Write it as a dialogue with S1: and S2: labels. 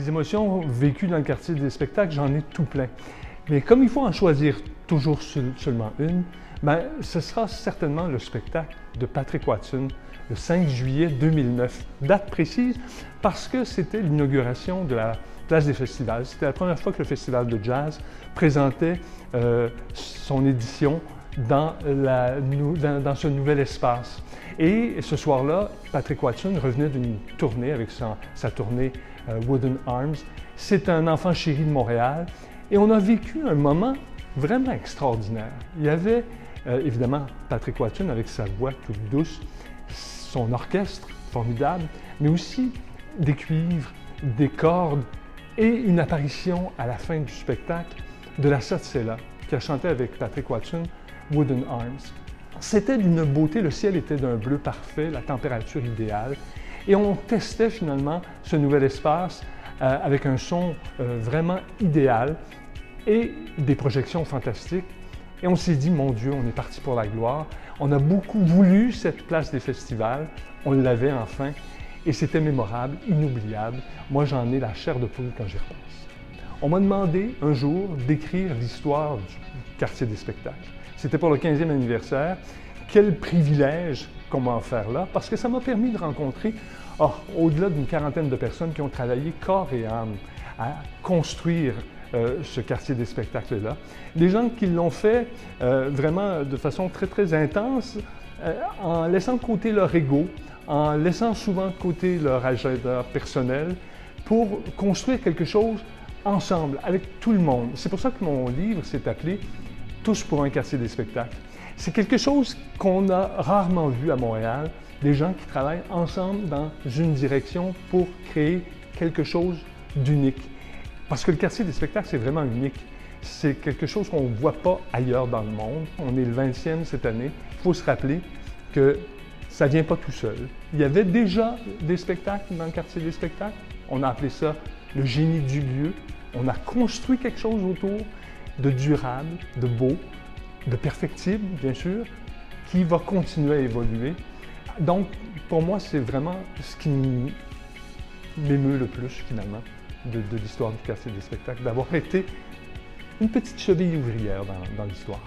S1: Des émotions vécues dans le quartier des spectacles, j'en ai tout plein. Mais comme il faut en choisir toujours seulement une, ben, ce sera certainement le spectacle de Patrick Watson, le 5 juillet 2009. Date précise parce que c'était l'inauguration de la Place des Festivals. C'était la première fois que le Festival de jazz présentait son édition dans ce nouvel espace. Et ce soir-là, Patrick Watson revenait d'une tournée avec sa tournée Wooden Arms. C'est un enfant chéri de Montréal et on a vécu un moment vraiment extraordinaire. Il y avait évidemment Patrick Watson avec sa voix toute douce, son orchestre formidable, mais aussi des cuivres, des cordes et une apparition à la fin du spectacle de la Sot Sela qui a chanté avec Patrick Watson Wooden Arms. C'était d'une beauté, le ciel était d'un bleu parfait, la température idéale, et on testait finalement ce nouvel espace avec un son vraiment idéal et des projections fantastiques. Et on s'est dit, mon Dieu, on est parti pour la gloire. On a beaucoup voulu cette place des festivals, on l'avait enfin, et c'était mémorable, inoubliable. Moi, j'en ai la chair de poule quand j'y repense. On m'a demandé un jour d'écrire l'histoire du quartier des spectacles. C'était pour le 15e anniversaire. Quel privilège qu'on m'a offert là, parce que ça m'a permis de rencontrer, au-delà d'une quarantaine de personnes qui ont travaillé corps et âme à construire ce quartier des spectacles-là. Des gens qui l'ont fait vraiment de façon très, très intense, en laissant de côté leur ego, en laissant souvent de côté leur agenda personnel pour construire quelque chose ensemble, avec tout le monde. C'est pour ça que mon livre s'est appelé « Tous pour un quartier des spectacles ». C'est quelque chose qu'on a rarement vu à Montréal, des gens qui travaillent ensemble dans une direction pour créer quelque chose d'unique. Parce que le quartier des spectacles, c'est vraiment unique. C'est quelque chose qu'on ne voit pas ailleurs dans le monde. On est le 20e cette année. Il faut se rappeler que ça ne vient pas tout seul. Il y avait déjà des spectacles dans le quartier des spectacles. On a appelé ça le génie du lieu. On a construit quelque chose autour de durable, de beau, de perfectible, bien sûr, qui va continuer à évoluer. Donc, pour moi, c'est vraiment ce qui m'émeut le plus, finalement, de l'histoire du quartier des spectacles, d'avoir été une petite cheville ouvrière dans l'histoire.